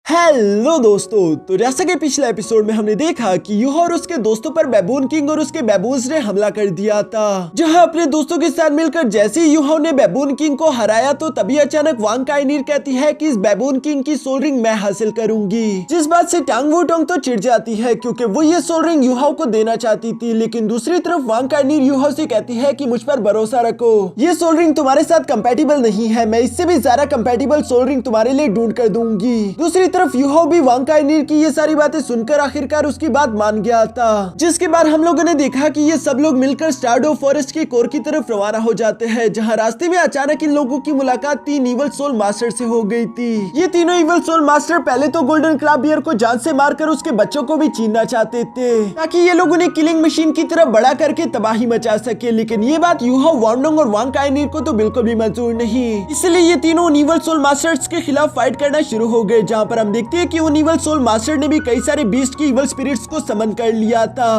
Hello दोस्तों, तो जैसा कि पिछले एपिसोड में हमने देखा कि यूहा और उसके दोस्तों पर बैबून किंग और उसके बैबून्स ने हमला कर दिया था। जहां अपने दोस्तों के साथ मिलकर जैसे ही यूहा ने बैबून किंग को हराया तो तभी अचानक वांग काइनीर कहती है कि इस बैबून किंग की सोल रिंग मैं हासिल करूंगी। जिस बात से टांग वूटोंग तो चिढ़ जाती है क्योंकि वो ये सोल रिंग यूहा को देना चाहती थी, लेकिन दूसरी तरफ वांग काइनीर यूहा से कहती है कि मुझ पर भरोसा रखो, ये सोल रिंग तुम्हारे साथ कंपेटिबल नहीं है, मैं इससे भी ज्यादा कंपेटिबल सोल रिंग तुम्हारे लिए ढूंढ कर दूंगी। दूसरी तरफ यूहा भी वांग काइनीर की ये सारी बातें सुनकर आखिरकार उसकी बात मान गया था, जिसके बाद हम लोगों ने देखा कि ये सब लोग मिलकर स्टारडो फॉरेस्ट के कोर की तरफ रवाना हो जाते हैं, जहां रास्ते में अचानक इन लोगों की मुलाकात 3 इवल सोल मास्टर से हो गई थी। ये तीनों इवल सोल मास्टर पहले तो गोल्डन क्लब बियर को जान से मारकर उसके बच्चों को भी छीनना चाहते थे ताकि ये लोग उन्हें किलिंग मशीन की तरफ बड़ा करके तबाही मचा सके, लेकिन ये बात यूहा, वांडोंग और वांग काइनीर को तो बिल्कुल भी मंजूर नहीं। इसलिए ये तीनों इवल सोल मास्टर्स के खिलाफ फाइट करना शुरू हो गए, जहां पर हम देखते हैं कि उन इवल सोल मास्टर ने भी कई सारे बीस्ट की इवल स्पिरिट्स को समन कर लिया था।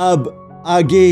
अब आगे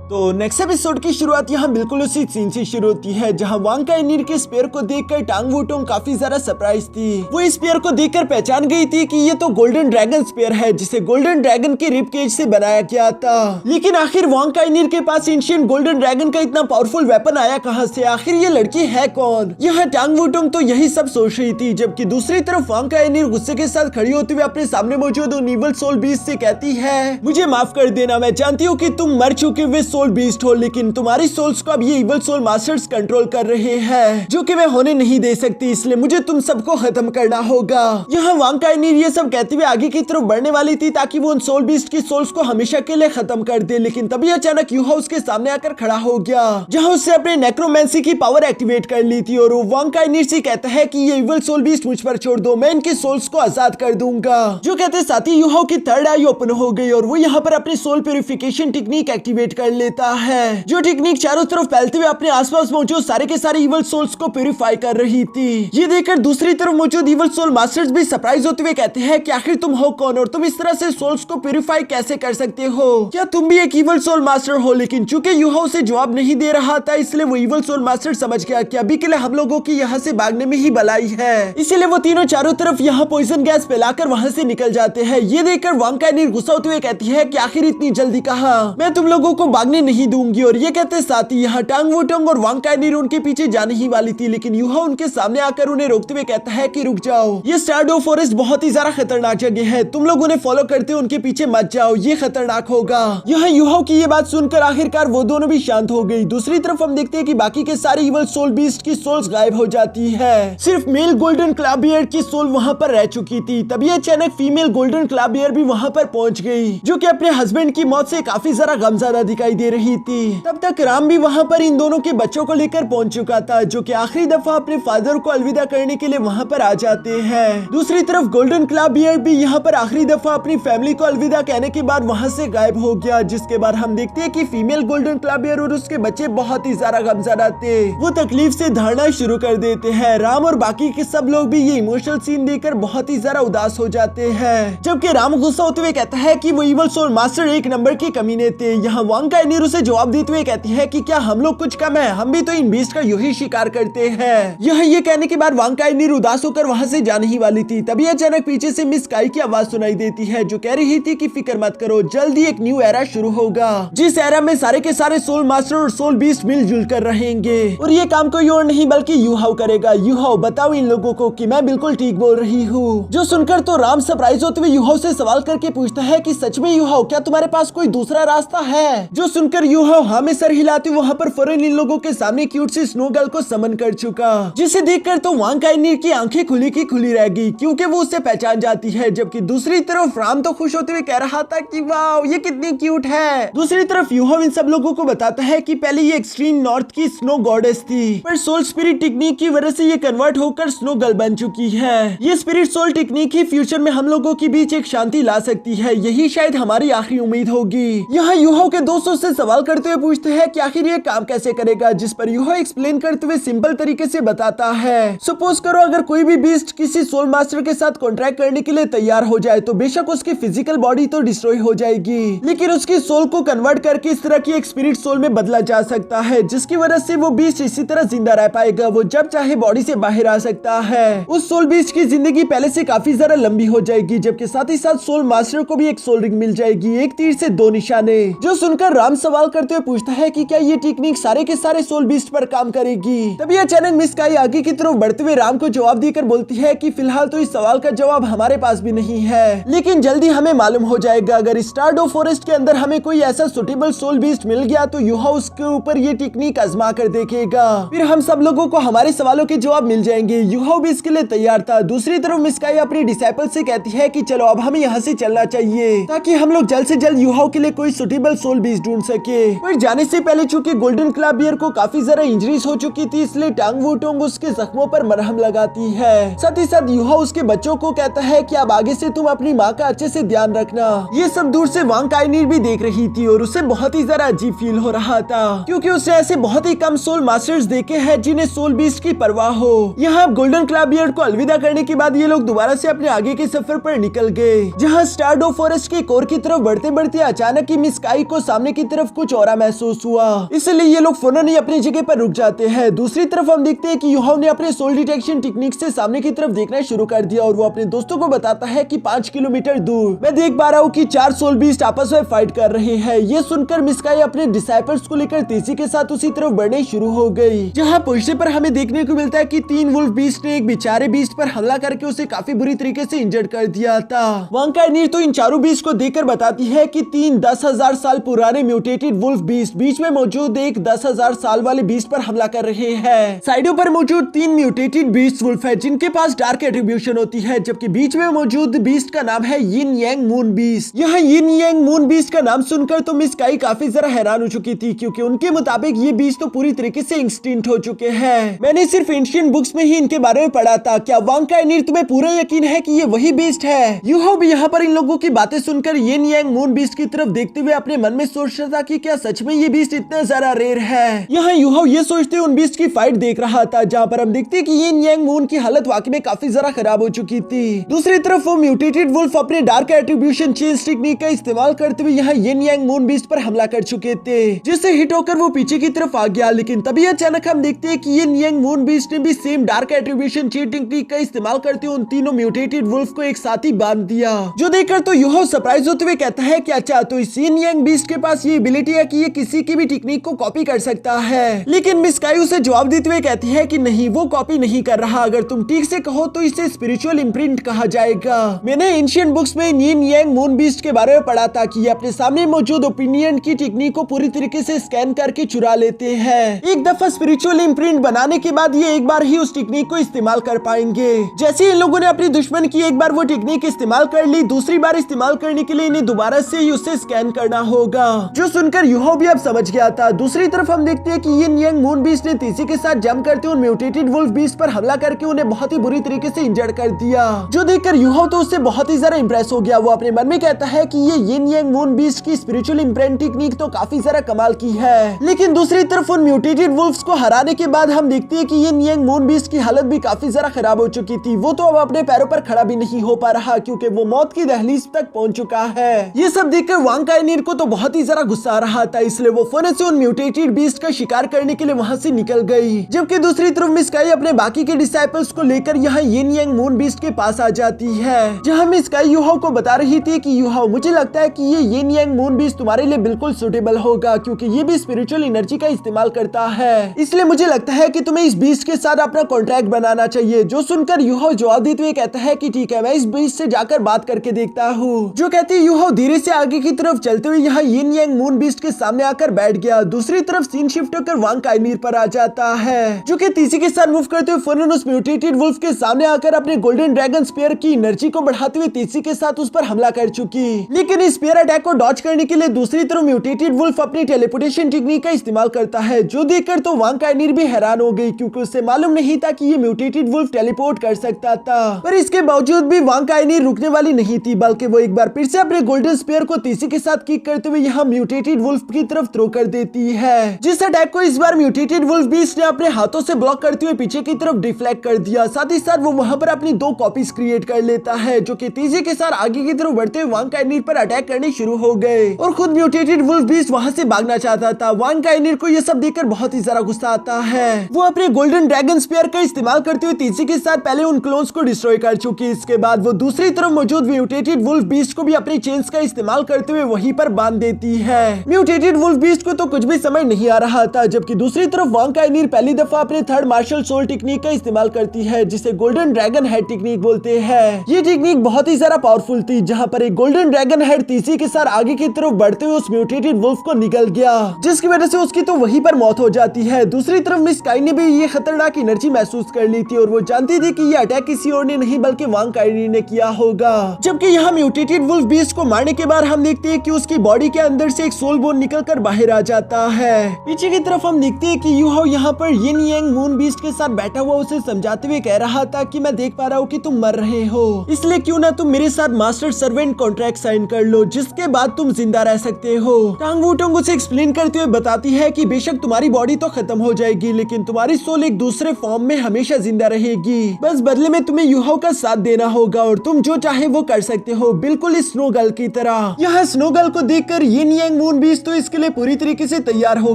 तो नेक्स्ट एपिसोड की शुरुआत यहाँ बिल्कुल उसी सीन से शुरू होती है, जहाँ वांग काइनीर के स्पेयर को देखकर टांग वूटोंग काफी ज्यादा सरप्राइज थी। वो इस स्पेयर को देखकर पहचान गई थी कि ये तो गोल्डन ड्रैगन स्पेयर है, जिसे गोल्डन ड्रैगन के रिब केज से बनाया गया था। लेकिन आखिर वांग काइनीर के पास एंशिएंट गोल्डन ड्रैगन का इतना पावरफुल वेपन आया कहाँ से? आखिर ये लड़की है कौन? यहाँ टांग वूटोंग तो यही सब सोच रही थी, जबकि दूसरी तरफ वांग काइनीर गुस्से के साथ खड़ी होते हुए अपने सामने मौजूद उन इवल सोल बीस्ट से कहती है, मुझे माफ कर देना, मैं जानती हूँ कि तुम मर चुके हुए सोल बीस्ट हो, लेकिन तुम्हारी सोल्स को अब ये इवल सोल मास्टर्स कंट्रोल कर रहे हैं, जो कि मैं होने नहीं दे सकती, इसलिए मुझे तुम सबको खत्म करना होगा। यहाँ वांग काइनीर ये सब कहते हुए आगे की तरफ बढ़ने वाली थी ताकि वो उन सोल बीस्ट की सोल्स को हमेशा के लिए खत्म कर दे, लेकिन तभी अचानक यूहा उसके सामने आकर खड़ा हो गया, जहाँ उससे अपने नेक्रोमेंसी की पावर एक्टिवेट कर ली थी, और वो वांग काइनीर से कहता है कि ये इवल सोल बीस्ट मुझ पर छोड़ दो, मैं इनकी सोल्स को आजाद कर दूंगा। जो कहते साथ ही यूहा की थर्ड आई ओपन हो गई और वो यहाँ पर अपनी सोल प्यूरिफिकेशन टेक्निक एक्टिवेट कर लेता है, जो टेक्निक चारों तरफ फैलते हुए अपने आसपास मौजूद सारे के सारे इवल सोल्स को प्यूरिफाई कर रही थी। ये देखकर दूसरी तरफ मौजूद इवल सोल मास्टर्स भी सरप्राइज होते हुए कहते हैं कि आखिर तुम हो कौन और तुम इस तरह से सोल्स को प्यूरिफाई कैसे कर सकते हो? क्या तुम भी एक इवल सोल मास्टर हो? लेकिन चूंकि यूहा उसे जवाब नहीं दे रहा था, इसलिए वो इवल सोल मास्टर समझ गया कि अभी के लिए हम लोगों की यहाँ से भागने में ही भलाई है, इसीलिए वो तीनों चारों तरफ यहाँ पॉइजन गैस फैलाकर वहाँ से निकल जाते हैं। ये देखकर वांग काइनीर गुस्सा होते हुए कहती है कि आखिर इतनी जल्दी कहा, मैं तुम लोगों को भागने नहीं दूंगी। और ये कहते साथ ही यहाँ टांग वूटोंग और वांग काइनीर उनके पीछे जाने ही वाली थी, लेकिन यूहा उनके सामने आकर उन्हें रोकते हुए कहता है कि रुक जाओ, ये स्टारडो फॉरेस्ट बहुत ही ज्यादा खतरनाक जगह है, तुम लोग उन्हें फॉलो करते हो, उनके पीछे मत जाओ, ये खतरनाक होगा। यहाँ यूहा की ये बात सुनकर आखिरकार वो दोनों भी शांत हो गई। दूसरी तरफ हम देखते हैं कि बाकी के सारे इवल सोल बीस्ट की सोल्स गायब हो जाती है, सिर्फ मेल गोल्डन क्लब बियर की सोल वहाँ पर रह चुकी थी। तभी अचानक फीमेल गोल्डन क्लब बियर भी वहाँ पर पहुंच गई, जो कि अपने हस्बैंड की मौत से काफी ज्यादा गमज़दा दिखाई दे रही थी। तब तक राम भी वहाँ पर इन दोनों के बच्चों को लेकर पहुंच चुका था, जो कि आखिरी दफा अपने फादर को अलविदा करने के लिए वहाँ पर आ जाते हैं। दूसरी तरफ गोल्डन क्लब बियर भी यहाँ पर आखिरी दफा अपनी फैमिली को अलविदा कहने के बाद वहाँ से गायब हो गया, जिसके बाद हम देखते हैं कि फीमेल गोल्डन क्लब बियर और उसके बच्चे बहुत ही ज्यादा गमज़दा थे, वो तकलीफ से धरना शुरू कर देते हैं। राम और बाकी के सब लोग भी ये इमोशनल सीन देखकर बहुत ही ज्यादा उदास हो जाते हैं, जबकि राम गुस्सा होते हुए कहता है कि वो इवल सोल मास्टर एक नंबर के कमीने थे। यहाँ वांग काइनीर उसे जवाब देते हुए कहती है कि क्या हम लोग कुछ कम है, हम भी तो इन बीस्ट का यही शिकार करते हैं। ये कहने के बाद वांग काइनीर उदास होकर वहाँ से जाने ही वाली थी, तभी अचानक पीछे से मिस काई की आवाज सुनाई देती है, जो कह रही थी कि फिक्र मत करो, जल्दी एक न्यू एरा शुरू होगा, जिस एरा में सारे के सारे सोल मास्टर और सोल बीस्ट मिलजुल कर रहेंगे, और ये काम कोई और नहीं बल्कि यूहा करेगा। यूहा, बताओ इन लोगों को कि मैं बिल्कुल ठीक बोल रही हूँ। जो सुनकर तो राम सरप्राइज होते हुए यूहा से सवाल करके पूछता है कि सच में यूहा, क्या तुम्हारे पास कोई दूसरा रास्ता है? जो सुनकर यूहा हाँ में सर हिलाते वहाँ पर फौरन इन लोगों के सामने क्यूट सी स्नो गर्ल को समन कर चुका, जिसे देखकर तो वांग काइनीर की आंखें खुली की खुली रह गई, क्योंकि वो उसे पहचान जाती है। जबकि दूसरी तरफ राम तो खुश होते हुए कह रहा था कि वाह ये कितनी क्यूट है। दूसरी तरफ यूहा इन सब लोगों को बताता है कि पहले ये एक्सट्रीम नॉर्थ की स्नो गॉडेस थी, पर सोल स्पिरिट टेक्निक की वजह से ये कन्वर्ट होकर स्नो गर्ल बन चुकी है। ये स्पिरिट सोल टेक्निक ही फ्यूचर में हम लोगों के बीच एक शांति ला सकती है, यही शायद हमारी आखिरी उम्मीद होगी। यहाँ यूहा के दोस्तों से सवाल करते हुए पूछते हैं कि आखिर ये काम कैसे करेगा, जिस पर यूहो एक्सप्लेन करते हुए सिंपल तरीके से बताता है। सपोज करो अगर कोई भी बीस्ट किसी सोल मास्टर के साथ कॉन्ट्रैक्ट करने के लिए तैयार हो जाए तो बेशक उसकी फिजिकल बॉडी तो डिस्ट्रॉय हो जाएगी, लेकिन उसकी सोल को कन्वर्ट करके इस तरह की एक स्पिरिट सोल में बदला जा सकता है, जिसकी वजह से वो बीस्ट इसी तरह जिंदा रह पाएगा। वो जब चाहे बॉडी से बाहर आ सकता है। उस सोल बीस्ट की जिंदगी पहले से काफी ज्यादा लंबी हो जाएगी, जबकि साथ ही साथ सोल मास्टर को भी एक सोल रिंग मिल जाएगी, एक तीर से दो निशाने। जो सुनकर राम सवाल करते हुए पूछता है कि क्या ये टेक्निक सारे के सारे सोल बीस्ट पर काम करेगी। तभी अचानक मिस काई आगे की तरफ बढ़ते हुए राम को जवाब देकर बोलती है कि फिलहाल तो इस सवाल का जवाब हमारे पास भी नहीं है, लेकिन जल्दी हमें मालूम हो जाएगा। अगर स्टारडो फॉरेस्ट के अंदर हमें कोई ऐसा सुटेबल सोल बीस्ट मिल गया तो यूहो उसके ऊपर ये टेक्निक आजमा कर देखेगा, फिर हम सब लोगों को हमारे सवालों के जवाब मिल जाएंगे। यूहो भी इसके लिए तैयार था। दूसरी तरफ मिस काई अपनी डिसाइपल से कहती है कि चलो अब हमें यहाँ से चलना चाहिए ताकि हम लोग जल्द से जल्द यूहो के लिए कोई सुटेबल सोल बीस्ट ढूंढ सके। पर जाने से पहले चूंकि गोल्डन क्लब बियर को काफी ज्यादा इंजरीज हो चुकी थी, इसलिए टांग वूटोंग उसके जख्मों पर मरहम लगाती है। साथ ही साथ यूहो उसके बच्चों को कहता है कि अब आगे से तुम अपनी माँ का अच्छे से ध्यान रखना। ये सब दूर से वांग काइनीर भी देख रही थी और उसे बहुत ही ज्यादा अजीब फील हो रहा था, क्योंकि उसे ऐसे बहुत ही कम सोल मास्टर्स देखे हैं जिन्हें सोल बीस्ट की परवाह हो। यहाँ गोल्डन क्लब बियर को अलविदा करने के बाद ये लोग दोबारा से अपने आगे के सफर पर निकल गए, जहाँ स्टारडो फॉरेस्ट के कोर की तरफ बढ़ते बढ़ते अचानक ही मिस काई को सामने की तरफ कुछ और महसूस हुआ, इसलिए ये लोग फौरन ही अपनी जगह पर रुक जाते हैं। दूसरी तरफ हम देखते हैं कि यूहो ने अपने सोल डिटेक्शन टेक्निक से सामने की तरफ देखना शुरू कर दिया और वो अपने दोस्तों को बताता है कि 5 किलोमीटर दूर मैं देख पा रहा हूँ कि 4 सोल बीस्ट आपस में फाइट कर रहे हैं। ये सुनकर मिस काई अपने डिसाइपल्स को लेकर तेजी के साथ उसी तरफ बढ़ने शुरू हो गई। जहाँ पहुंचने पर हमें देखने को मिलता है कि 3 वुल्फ बीस्ट ने एक बेचारे बीस्ट पर हमला करके उसे काफी बुरी तरीके से इंजर्ड कर दिया था। वांग काइनीर तो इन चारों बीस्ट को देखकर बताती है कि 3 10,000 साल पुराने म्यूटेटेड वुल्फ बीस्ट बीच में मौजूद एक 10,000 साल वाले बीस्ट पर हमला कर रहे हैं। साइडों पर मौजूद 3 म्यूटेटेड बीस्ट वुल्फ है जिनके पास डार्क एट्रीब्यूशन होती है, जबकि बीच में मौजूद बीस्ट का नाम है यिन यांग मून बीस्ट। यहाँ यिन यांग मून बीस्ट का नाम सुनकर तो मिस काई काफी जरा हैरान हो चुकी थी, क्योंकि उनके मुताबिक ये बीस्ट तो पूरी तरीके से एक्सटिंक्ट हो चुके हैं। मैंने सिर्फ एंशिएंट बुक्स में ही इनके बारे में पढ़ा था। क्या वांग काइनीर तुम्हें पूरा यकीन है कि ये वही बीस्ट है? यूहो भी यहाँ पर इन लोगों की बातें सुनकर यिन यांग मून बीस्ट की तरफ देखते हुए अपने मन में सोच रहा था कि क्या सच में ये बीस्ट इतना ज्यादा रेयर है। यहाँ यूहो ये सोचते उन बीस्ट की फाइट देख रहा था, जहाँ पर हम देखते हैं कि यिन यांग मून की हालत वाकई में काफी जरा खराब हो चुकी थी। दूसरी तरफ वो म्यूटेटेड वुल्फ अपने डार्क एट्रीब्यूशन चेंज टेक्निक का इस्तेमाल करते हुए यहाँ यिन यांग मून बीस्ट पर हमला कर चुके थे, जिससे हिट होकर वो पीछे की तरफ आ गया। लेकिन तभी अचानक हम देखते हैं कि यिन यांग मून बीस्ट ने भी same dark attribution change technique का इस्तेमाल करते हुए उन तीनों म्यूटेटेड वुल्फ को एक साथ ही बांध दिया, जो देखकर तो यूहो सरप्राइज होते हुए कहता है कि अच्छा तो इस यिन यांग बीस्ट के पास ये एबिलिटी है कि ये किसी की भी टेक्निक को कॉपी कर सकता है। लेकिन मिस काई उसे जवाब देते हुए कहती है कि नहीं, वो कॉपी नहीं कर रहा। अगर तुम ठीक से कहो तो इसे स्पिरिचुअल इम्प्रिंट कहा जाएगा। मैंने एंशिएंट बुक्स में यिन यांग मून बीस्ट के बारे में पढ़ा था कि ये अपने सामने मौजूद ओपिनियन की टेक्निक को पूरी तरीके से स्कैन करके चुरा लेते हैं। एक दफा स्पिरिचुअल इम्प्रिंट बनाने के बाद ये एक बार ही उस टेक्निक को इस्तेमाल कर पाएंगे। जैसे इन लोगों ने अपनी दुश्मन की एक बार वो टेक्निक इस्तेमाल कर ली, दूसरी बार इस्तेमाल करने के लिए इन्हें दोबारा से ही उसे स्कैन करना होगा, जो सुनकर यूहो भी अब समझ गया था। दूसरी तरफ हम देखते हैं कि यिन यांग मून बीस्ट ने तेजी के साथ जंप करते उन म्यूटेटेड वुल्फ बीस्ट पर हमला करके उन्हें बहुत ही बुरी तरीके से इंजर्ड कर दिया, जो देखकर यूहो तो उससे बहुत ही ज्यादा इंप्रेस हो गया। वो अपने मन में कहता है कि ये यिन यांग मून बीस्ट की स्पिरिचुअल इम्प्रिंट टेक्निक तो काफी ज्यादा कमाल की है। लेकिन दूसरी तरफ उन म्यूटेटेड वुल्फ्स को हराने के बाद हम देखते हैं कि यिन यांग मून बीस्ट की हालत भी काफी ज्यादा खराब हो चुकी थी। वो तो अब अपने पैरों पर खड़ा भी नहीं हो पा रहा, क्योंकि वो मौत की दहलीज तक पहुंच चुका है। ये सब देखकर वांग काइनीर को तो बहुत ही ज्यादा गुस्सा आ रहा था, इसलिए वो फौरन से उन म्यूटेटेड बीस्ट का शिकार करने के लिए वहां से निकल गई। जबकि दूसरी तरफ मिस काई अपने बाकी के डिसाइपल्स को लेकर यहाँ यिन यांग मून बीस्ट के पास आ जाती है, जहाँ मिस काई यूहो को बता रही थी कि यूहो मुझे लगता है कि ये यिन यांग मून बीस्ट तुम्हारे लिए बिल्कुल सुटेबल होगा, क्योंकि ये भी स्पिरिचुअल एनर्जी का इस्तेमाल करता है। इसलिए मुझे लगता है कि तुम्हें इस बीस्ट के साथ अपना कॉन्ट्रैक्ट बनाना चाहिए। जो सुनकर यूहो जवाब देते हुए कहता है कि ठीक है, मैं इस बीस्ट से जाकर बात करके देखता हूँ। जो कहती यूहो धीरे से आगे की तरफ चलते हुए यहाँ यिन यांग मून बीस्ट के सामने आकर बैठ गया। दूसरी तरफ सीन शिफ्ट होकर वांग काइनीर पर आ जाता है, जो कि तेजी के साथ मूव करते हुए फौरन उस म्यूटेटेड वुल्फ के सामने आकर अपने गोल्डन ड्रैगन स्पीयर की एनर्जी को बढ़ाते हुए तेजी के साथ उस पर हमला कर चुकी। लेकिन इस स्पीयर अटैक को डॉज करने के लिए दूसरी तरफ म्यूटेटेड वुल्फ अपनी टेलीपोर्टेशन टेक्निक का इस्तेमाल करता है, जो देखकर तो वांग काइनीर भी हैरान हो गई, क्योंकि उसे मालूम नहीं था कि ये म्यूटेटेड वुल्फ टेलीपोर्ट कर सकता था। पर इसके बावजूद भी वांग काइनीर रुकने वाली नहीं थी, बल्कि वो एक बार फिर से अपने गोल्डन स्पीयर को तेजी के साथ किक करते हुए यहाँ म्यूटेटेड म्यूटेटेड वुल्फ की तरफ थ्रो कर देती है, जिस अटैक को इस बार म्यूटेटेड वुल्फ बीस्ट ने अपने हाथों से ब्लॉक करते हुए पीछे की तरफ डिफ्लेक्ट कर दिया। साथ ही साथ वो वहां पर अपनी 2 कॉपीज क्रिएट कर लेता है, जो कि तेजी के साथ आगे की तरफ बढ़ते हुए वांग काइनीर पर अटैक करने शुरू हो गए और खुद म्यूटेटेड वुल्फ बीस्ट वहां से भागना चाहता था। वांग काइनीर को यह सब देखकर बहुत ही ज्यादा गुस्सा आता है। वो अपने गोल्डन ड्रैगन स्पीयर का इस्तेमाल करते हुए तेजी के साथ पहले उन क्लोन्स को डिस्ट्रॉय कर चुकी। इसके बाद वो दूसरी तरफ मौजूद म्यूटेटेड वुल्फ बीस्ट को भी अपने चेन्स का इस्तेमाल करते हुए वहीं पर बांध देती है। म्यूटेटेड वुल्फ बीस्ट को तो कुछ भी समझ नहीं आ रहा था, जबकि दूसरी तरफ वांग काइनीर पहली दफा अपने थर्ड मार्शल सोल टेक्निक का इस्तेमाल करती है, जिसे गोल्डन ड्रैगन हेड टेक्निक बोलते हैं। ये टेक्निक बहुत ही ज्यादा पावरफुल थी, जहां पर एक गोल्डन ड्रैगन हेड तेजी के साथ आगे की तरफ बढ़ते हुए उस म्यूटेटेड वुल्फ को निकल गया, जिसकी वजह से उसकी तो वहीं पर मौत हो जाती है। दूसरी तरफ मिस काई ने भी ये खतरनाक एनर्जी महसूस कर ली थी और वो जानती थी कि ये अटैक किसी और ने नहीं बल्कि वांग काइनीर ने किया होगा। जबकि यहाँ म्यूटेटेड वुल्फ बीस्ट को मारने के बाद हम देखते हैं कि उसकी बॉडी के अंदर से एक सोल बोन निकलकर बाहर आ जाता है। पीछे की तरफ हम देखते हैं कि यूहाओ यहाँ पर यिन यांग मून बीस्ट के साथ बैठा हुआ उसे समझाते हुए कह रहा था कि मैं देख पा रहा हूँ कि तुम मर रहे हो, इसलिए क्यों ना तुम मेरे साथ मास्टर सर्वेंट कॉन्ट्रैक्ट साइन कर लो, जिसके बाद तुम जिंदा रह सकते हो। टांग वूटोंग उसे एक्सप्लेन करते हुए बताती है कि बेशक तुम्हारी बॉडी तो खत्म हो जाएगी, लेकिन तुम्हारी सोल एक दूसरे फॉर्म में हमेशा जिंदा रहेगी। बस बदले में तुम्हें यूहाओ का साथ देना होगा और तुम जो चाहे वो कर सकते हो, बिल्कुल इस स्नो गर्ल की तरह। यहाँ स्नो गर्ल को देखकर यिन यांग मून बीस्ट तो इसके लिए पूरी तरीके से तैयार हो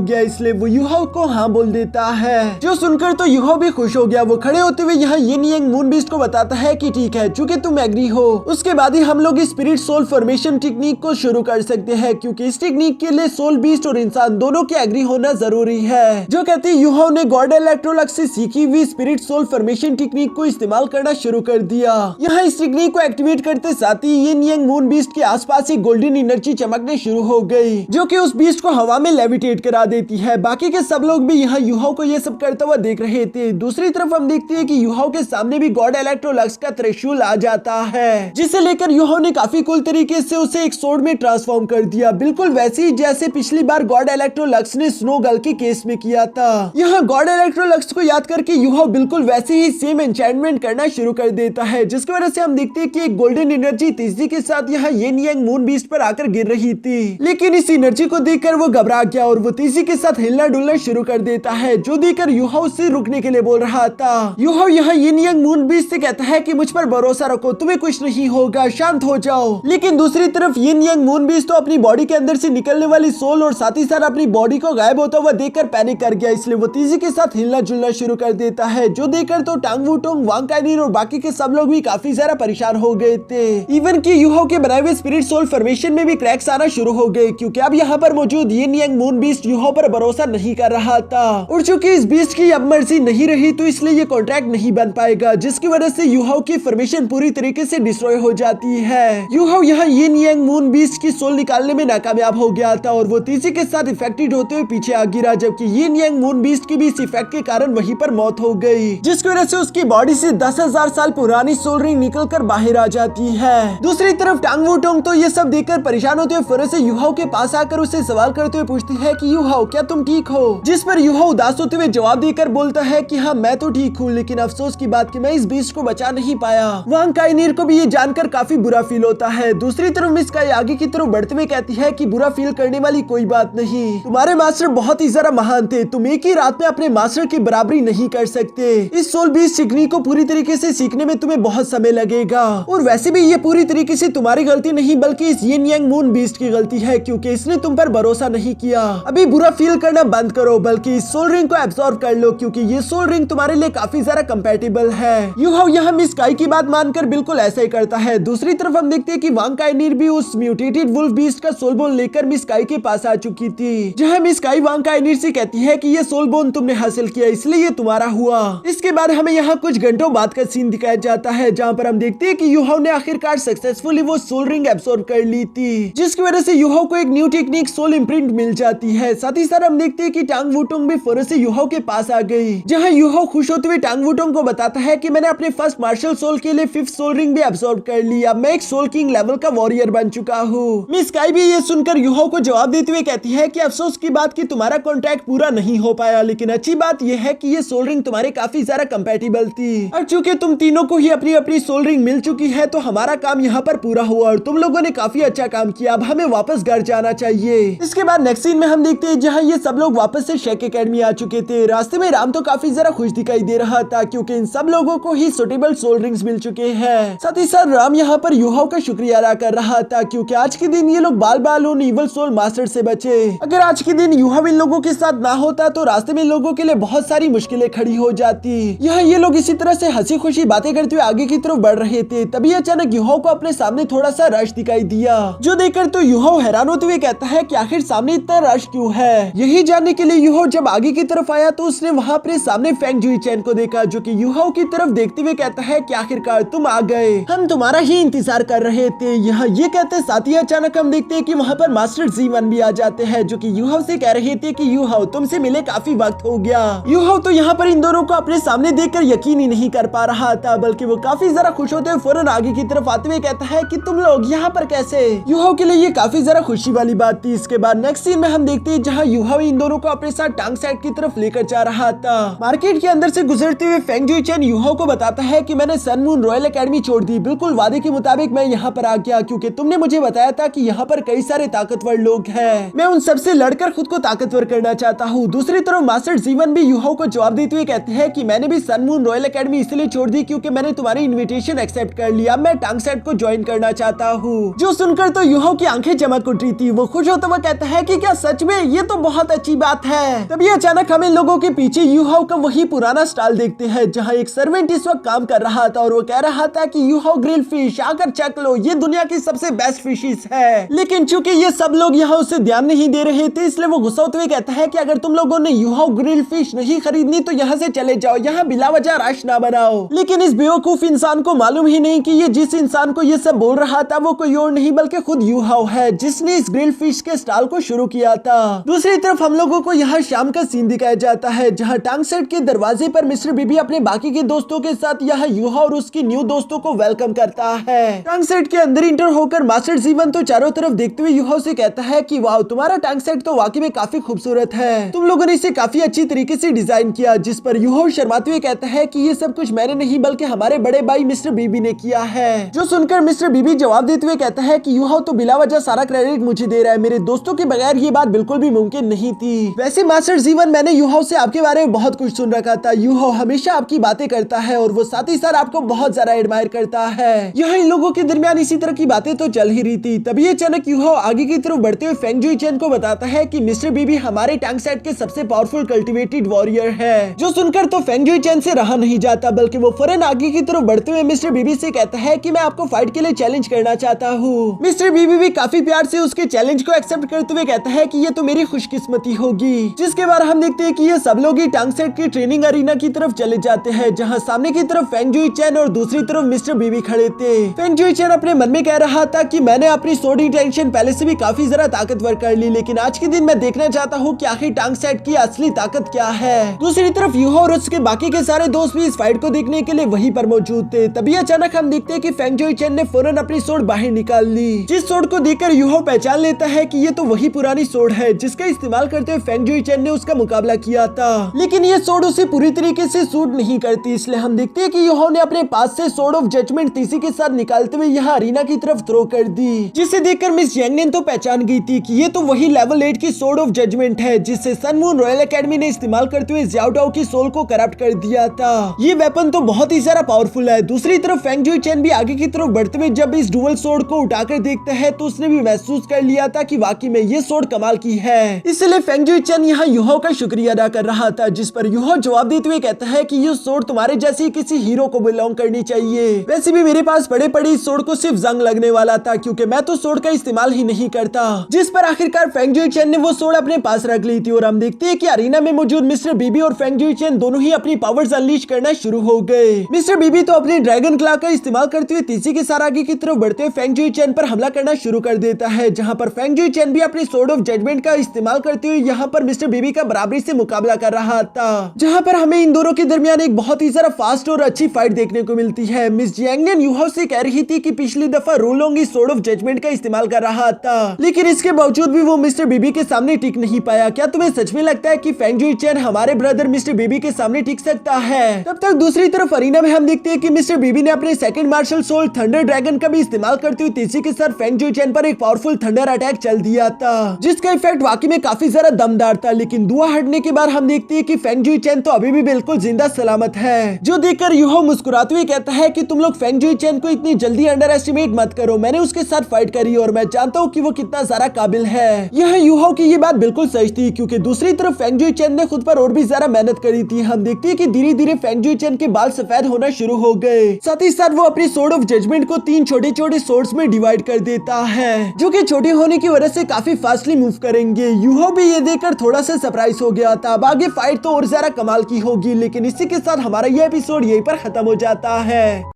गया, इसलिए वो यूहाओ को हाँ बोल देता है, जो सुनकर तो यूहाओ भी खुश हो गया। वो खड़े होते हुए यहाँ यिन यांग मून बीस्ट को बताता है कि ठीक है, चूंकि तुम एग्री हो, उसके बाद ही हम लोग स्पिरिट सोल फॉर्मेशन टेक्निक को शुरू कर सकते हैं, क्योंकि इस टेक्निक के लिए सोल बीस्ट और इंसान दोनों के एग्री होना जरूरी है। जो कहती यूहाओ ने गॉड इलेक्ट्रोलक्स से सीखी हुई स्पिरिट सोल फॉर्मेशन टेक्निक को इस्तेमाल करना शुरू कर दिया। यहाँ इस टेक्निक को एक्टिवेट करते साथ ही यिन यांग मून बीस्ट के आसपास एक गोल्डन एनर्जी चमकने शुरू हो गई, जो कि उस बीस्ट को हवा में लेविटेट करा देती है। बाकी के सब लोग भी यहाँ यूहाओ को ये सब करता हुआ देख रहे थे। दूसरी तरफ हम देखते हैं कि यूहाओ के सामने भी गॉड इलेक्ट्रोलक्स का त्रिशूल आ जाता है, जिसे लेकर यूहाओ ने काफी कूल तरीके से उसे एक सोर्ड में ट्रांसफॉर्म कर दिया, बिल्कुल वैसे ही जैसे पिछली बार गॉड इलेक्ट्रोलक्स ने स्नो गर्ल के केस में किया था। यहाँ गॉड इलेक्ट्रोलक्स को याद करके यूहाओ बिल्कुल वैसे ही सेम एन्चेंटमेंट करना शुरू कर देता है, जिसकी वजह से हम देखते हैं कि एक गोल्डन एनर्जी तेजी के साथ यहाँ यिन यांग मून बीस्ट पर आकर गिर रही थी। लेकिन इस एनर्जी को देखकर वो घबरा गया और वो तेजी के साथ हिलना डुलना शुरू कर देता है, जो देखकर यूहाओ से रुकने के लिए बोल रहा था। यूहाओ यहाँ यिन यांग मून बीस्ट से कहता है कि मुझ पर भरोसा रखो, तुम्हें कुछ नहीं होगा, शांत हो जाओ। लेकिन दूसरी तरफ यिन यांग मून बीस्ट तो अपनी बॉडी के अंदर से निकलने वाली सोल और साथ ही साथ अपनी बॉडी को गायब होता हुआ देखकर पैनिक कर गया, इसलिए वो तेजी के साथ हिलना जुलना शुरू कर देता है, जो देखकर तो टांग वूटोंग, वांग काइनीर और बाकी के सब लोग भी काफी ज्यादा परेशान हो गए थे। इवन कि यूहाओ के बनाए हुए स्पिरिट सोल फॉर्मेशन में भी क्रैक्स आना शुरू हो गए, क्योंकि अब यहाँ पर मौजूद यिन यांग मून बीस्ट यूहाओ पर भरोसा नहीं कर रहा था और चूंकि इस बीस्ट की अब मर्जी नहीं रही तो इसलिए ये कॉन्ट्रैक्ट नहीं बन पाएगा, जिसकी वजह से यूहाओ की फॉर्मेशन पूरी तरीके से डिस्ट्रॉय हो जाती है। यूहाओ यहाँ यिन यांग मून बीस्ट की सोल निकालने में नाकामयाब हो गया था और वो तेजी के साथ इफेक्टेड होते हुए पीछे आ गिरा, जबकि यिन यांग मून बीस्ट की भी इस इफेक्ट के कारण वहीं पर मौत हो गई, जिसकी वजह से उसकी बॉडी से 10,000 साल पुरानी सोल रिंग निकलकर बाहर आ जाती है। दूसरी तरफ टांग वूटोंग तो ये सब देखकर परेशान होते हुए फिर से यूहाओ के पास आकर उसे सवाल करते हुए पूछती है कि यूहाओ क्या तुम ठीक हो, जिस पर यूहाओ उदास होते हुए जवाब देकर बोलता है कि हाँ मैं तो ठीक हूँ, लेकिन अफसोस की बात कि मैं इस बीस्ट को बचा नहीं पाया। वांग काइनीर को भी ये जानकर काफी बुरा फील होता है। दूसरी तरफ मिस काई आगे की तरफ बढ़ते हुए कहती है कि बुरा फील करने वाली कोई बात नहीं, तुम्हारे मास्टर बहुत ही ज्यादा महान थे, तुम एक ही रात में अपने मास्टर की बराबरी नहीं कर सकते। इस सोल बीस्ट टेक्निक को पूरी तरीके से सीखने में तुम्हें बहुत समय लगेगा और वैसे भी ये पूरी तरीके से तुम्हारी गलती नहीं बल्कि इस यिन यांग मून बीस्ट की गलती है, क्योंकि इसने तुम पर भरोसा नहीं किया। अभी बुरा फील करना बंद करो, बल्कि इस सोल रिंग को एब्सॉर्ब कर लो, क्योंकि ये सोल रिंग तुम्हारे लिए काफी ज्यादा कंपैटिबल है। यूहाओ यहाँ मिस काई की बात मानकर बिल्कुल ऐसा ही करता है। दूसरी तरफ हम देखते हैं कि वांग काइनीर भी उस म्यूटेटेड वुल्फ बीस्ट का सोल बोन लेकर मिस काई के पास आ चुकी थी, जहाँ मिस काई वांग काइनीर से कहती है कि ये सोल बोन तुमने हासिल किया इसलिए ये तुम्हारा हुआ। इसके बाद हमें यहाँ कुछ घंटों बाद का सीन दिखाया जाता है, जहाँ पर हम देखते हैं कि यूहाओ ने आखिरकार सक्सेसफुली वो सोल रिंग एब्सॉर्ब कर ली थी, जिसकी वजह से यूहाओ को एक न्यू टेक्निक सोल इम्प्रिंट मिल जाती है। साथ ही साथ हम देखते हैं कि टांग वूटोंग भी फौरन से यूहाओ के पास आ गई, जहाँ यूहाओ खुश होते हुए टांग वूटोंग को बताता है कि मैंने अपने फर्स्ट मार्शल सोल के लिए 5th सोल रिंग भी एब्सॉर्ब कर ली, अब मैं एक सोल किंग लेवल का वॉरियर बन चुका हूँ। मिस काई भी ये सुनकर यूहाओ को जवाब देते हुए कहती है कि अफसोस की बात कि तुम्हारा कॉन्ट्रैक्ट पूरा नहीं हो पाया, लेकिन अच्छी बात यह है कि ये सोल रिंग तुम्हारे काफी ज्यादा कंपैटिबल थी और चूंकि तुम तीनों को ही अपनी अपनी सोल रिंग मिल चुकी है तो हमारा काम यहाँ पर पूरा हुआ और तुम लोगों ने काफी अच्छा काम किया। अब हमें वापस घर जाना जाना चाहिए। इसके बाद नेक्स्ट सीन में हम देखते हैं जहाँ ये सब लोग वापस से शेक एकेडमी आ चुके थे। रास्ते में राम तो काफी जरा खुश दिखाई दे रहा था क्योंकि इन सब लोगों को ही सुटेबल सोल रिंग्स मिल चुके हैं। साथ ही साथ राम यहाँ पर युहाओ का शुक्रिया अदा कर रहा था क्योंकि आज के दिन ये लोग बाल बाल उन इवल सोल मास्टर से बचे। अगर आज के दिन युहाओ इन लोगों के साथ ना होता तो रास्ते में लोगों के लिए बहुत सारी मुश्किलें खड़ी हो जाती। यहाँ ये लोग इसी तरह से हंसी खुशी बातें करते हुए आगे की तरफ बढ़ रहे थे। तभी अचानक युहाओ को अपने सामने थोड़ा सा रश दिखाई दिया, जो देखकर तो युहाओ हैरान होते हुए कहता है कि आखिर सामने इतना रश क्यों है। यही जानने के लिए युहाओ जब आगे की तरफ आया तो उसने वहाँ अपने सामने फेंग जुई चैन को देखा, जो कि युहाओ की तरफ देखते हुए कहता है कि आखिरकार तुम आ गए, हम तुम्हारा ही इंतजार कर रहे थे। यहाँ ये कहते साथ ही अचानक हम देखते हैं कि वहाँ पर मास्टर जी1 भी आ जाते हैं, जो कि युहाओ से कह रहे थे कि युहाओ तुमसे मिले काफी वक्त हो गया। युहाओ तो यहाँ पर इन दोनों को अपने सामने देखकर यकीन ही नहीं कर पा रहा था, बल्कि वो काफी जरा खुश होते हुए फौरन आगे की तरफ आते हुए कहता है कि तुम लोग यहाँ पर कैसे। युहाओ के लिए ये काफी जरा खुशी वाली बात थी। इसके बाद नेक्स्ट सीन में हम देखते हैं जहाँ युहाओ इन दोनों को अपने साथ टांग साइड की तरफ लेकर जा रहा था। मार्केट के अंदर से गुजरते हुए फेंग जुई चैन युहाओ को बताता है कि मैंने सन मून रॉयल एकेडमी छोड़ दी, बिल्कुल वादे के मुताबिक मैं यहाँ पर आ गया क्योंकि तुमने मुझे बताया था कि यहाँ पर कई सारे ताकतवर लोग हैं, मैं उन सबसे लड़कर खुद को ताकतवर करना चाहता हूँ। दूसरी तरफ मास्टर जीवन भी युहाओ को जवाब देते हुए कहते हैं कि मैंने भी सन मून रॉयल एकेडमी इसलिए छोड़ दी क्योंकि मैंने तुम्हारी इन्विटेशन एक्सेप्ट कर लिया, मैं टांग सेट को ज्वाइन करना चाहता हूँ। जो सुनकर तो युहाओ की आंखें चमक उठी थी। वो खुश होता हुआ कहता है कि क्या सच में, ये तो बहुत अच्छी बात है। तभी अचानक हम इन लोगों के पीछे युहाओ का वही पुराना स्टाइल देखते हैं जहाँ एक सर्वेंट इस वक्त काम कर रहा था और वो कह रहा था कि युहाओ ग्रिल फिश आकर चख लो, ये दुनिया की सबसे बेस्ट फिशेस है। लेकिन चूंकि ये सब लोग यहाँ उसे ध्यान नहीं दे रहे थे इसलिए वो गुस्सा होते हुए कहता है कि अगर तुम लोगों ने युहाओ ग्रिल फिश नहीं खरीदनी तो यहाँ से चले जाओ, यहाँ बिला वजह रश ना बनाओ। लेकिन इस बेवकूफ इंसान को मालूम ही नहीं कि ये जिस इंसान को ये सब बोल रहा था वो कोई और नहीं बल्कि खुद युहाओ है, जिसने इस ग्रिल फिश के स्टॉल को शुरू किया था। दूसरी तरफ हम लोगों को यहाँ शाम का सीन दिखाया जाता है जहाँ टांग सेट के दरवाजे पर मिस्टर बीबी अपने बाकी के दोस्तों के साथ यहाँ युहाओ और उसकी न्यू दोस्तों को वेलकम करता है। टांग सेट के अंदर इंटर होकर मास्टर जीवन तो चारों तरफ देखते हुए युहाओ से कहता है कि वाह, तुम्हारा टांग सेट तो वाकई में काफी खूबसूरत है, तुम लोगों ने इसे काफी अच्छी तरीके से डिजाइन किया। जिस पर युहाओ शर्माते हुए कहता है कि ये सब कुछ मैंने नहीं बल्कि हमारे बड़े भाई मिस्टर बीबी ने किया है। जो सुनकर मिस्टर बीबी जवाब देते हुए कहता है कि युहाओ तो बिला वजह सारा क्रेडिट मुझे दे रहा है, मेरे दोस्तों के बगैर ये बात बिल्कुल भी मुमकिन नहीं थी। वैसे मास्टर जीवन, मैंने युहाओ से आपके बारे में बहुत कुछ सुन रखा था, युहाओ हमेशा आपकी बातें करता है और वो साथ ही साथ आपको बहुत ज्यादा एडमायर करता है। यहाँ इन लोगों के दरमियान इसी तरह की बातें तो चल ही रही थी। तभी अचानक युहाओ आगे की तरफ बढ़ते हुए फेंग जुई चैन को बताता है कि मिस्टर बीबी हमारे टांग सेट के सबसे पावरफुल कल्टिवेटेड वॉरियर है। जो सुनकर तो फेंग जुई चैन से रहा नहीं जाता बल्कि वो फौरन आगे की तरफ बढ़ते हुए मिस्टर बीबी से कहता है कि मैं आपको फाइट के लिए चैलेंज करना चाहता हूँ। मिस्टर बीबी भी काफी प्यार से उसके चैलेंज को एक्सेप्ट करते हुए कहता है कि ये तो मेरी खुशकिस्मती होगी। जिसके बाद हम देखते हैं कि ये सब लोग ही टांग सेट की ट्रेनिंग अरीना की तरफ चले जाते हैं जहाँ सामने की तरफ फेंग जुई चैन और दूसरी तरफ मिस्टर बीबी खड़े थे। फेंग जुई चैन अपने मन में कह रहा था कि मैंने अपनी सोड इंटेंशन पहले से भी काफी जरा ताकतवर कर ली, लेकिन आज के दिन मैं देखना चाहता हूँ कि आखिर टांग सेट की असली ताकत क्या है। दूसरी तरफ युहाओ और उसके बाकी के सारे दोस्त भी इस फाइट को देखने के लिए वहीं पर मौजूद थे। तभी अचानक हम देखते हैं कि फेंग जुई चैन ने फौरन अपनी सोड बाहर निकाल ली, जिस सोड को देखकर युहाओ पहचान लेता है कि ये तो वही पुरानी सोड है जिसका इस्तेमाल करते हुए फेंग जुई चैन ने उसका मुकाबला किया था। लेकिन ये सोड उसे पूरी तरीके से सूट नहीं करती, इसलिए हम देखते हैं कि युहाओ ने अपने पास से सोड ऑफ जजमेंट तीसी के साथ निकालते हुए यहाँ अरीना की तरफ थ्रो कर दी, जिसे देखकर मिस यांगनेन तो पहचान गई थी कि ये तो वही लेवल 8 की सोड ऑफ जजमेंट है जिससे सन मून रॉयल एकेडमी ने इस्तेमाल करते हुए ज़्याओ टाओ की सोल को करप्ट कर दिया था। ये वेपन तो बहुत ही सारा पावरफुल है। दूसरी तरफ फेंग जुई चैन भी आगे की तरफ बढ़ते हुए जब इस डुअल सोड को उठाकर देखता है तो उसने भी महसूस कर लिया था कि वाकई में ये सोड कमाल की है। इसलिए फेंग जुई चैन यहाँ युहाओ का शुक्रिया अदा कर रहा था, जिस पर युहाओ जवाब देते हुए कहता है कि ये सोड तुम्हारे जैसे किसी हीरो को बिलोंग करनी चाहिए। वैसे भी मेरे पास पड़े पड़ी इस सोड को सिर्फ जंग लगने वाला था क्योंकि मैं तो सोड का इस्तेमाल ही नहीं करता। जिस पर आखिरकार फेंग जुई चैन ने वो सोड अपने पास रख ली थी और हम देखते हैं कि अरीना में मौजूद मिस्टर बीबी और फेंग जुई चैन दोनों ही अपनी पावर्स अनलीश करना शुरू हो गए। मिस्टर बीबी तो अपने ड्रैगन क्ला का इस्तेमाल करते हुए तीसरी के साथ आगे की तरफ बढ़ते हुए फेंग जुई चैन पर हमला करना शुरू कर देता है, जहां पर फेंग जुई चैन भी अपनी सोड ऑफ जजमेंट का इस्तेमाल करते हुए यहाँ पर मिस्टर बीबी का बराबरी से मुकाबला कर रहा था, जहां पर हमें इन दोनों के दरमियान एक बहुत ही सारा फास्ट और अच्छी फाइट देखने को मिलती है। मिस यांगनेन युहाओ से कह रही थी कि पिछली दफा रोलोंग इस सोड ऑफ जजमेंट का इस्तेमाल कर रहा था, लेकिन इसके बावजूद भी वो मिस्टर बीबी के सामने टिक नहीं पाया। क्या तुम्हें सच में लगता है कि फेंग जुई चैन हमारे ब्रदर मिस्टर बीबी के सामने टिक सकता है? तब तक दूसरी तरफ अरीना में हम देखते हैं कि मिस्टर बीबी ने अपने second martial soul thunder dragon का भी इस्तेमाल करते हुए तीसरी के साथ फेंग जुई चैन पर एक पावरफुल थंडर अटैक चल दिया था, जिसका इफेक्ट वाकई में काफी ज्यादा दमदार था। लेकिन दुआ हटने के बाद हम देखते हैं कि फेंग जुई चैन तो अभी भी बिल्कुल जिंदा सलामत है, जो देखकर यूहो मुस्कुराते हुए कहता है कि तुम लोग फेंग जुई चैन को इतनी जल्दी अंडर एस्टिमेट मत करो, मैंने उसके साथ फाइट करी और मैं जानता हूँ कि वो कितना ज्यादा काबिल है। यह यूहो की ये बात बिल्कुल सच थी, क्योंकि दूसरी तरफ फेंग जुई चैन ने खुद पर और भी ज्यादा मेहनत करी थी। हम देखते हैं कि धीरे धीरे फेंग जुई चैन के बाल सफेद होना शुरू हो गए, साथ ही साथ वो अपनी सोर्ड ऑफ जजमेंट को 3 छोटे छोटे सोर्ड्स में डिवाइड कर देता है, जो कि छोटे होने की वजह से काफी फास्टली मूव करेंगे। यूहो भी ये देखकर थोड़ा सा सरप्राइज हो गया था। अब आगे फाइट तो और ज्यादा कमाल की होगी, लेकिन इसी के साथ हमारा ये एपिसोड यहीं पर खत्म हो जाता है।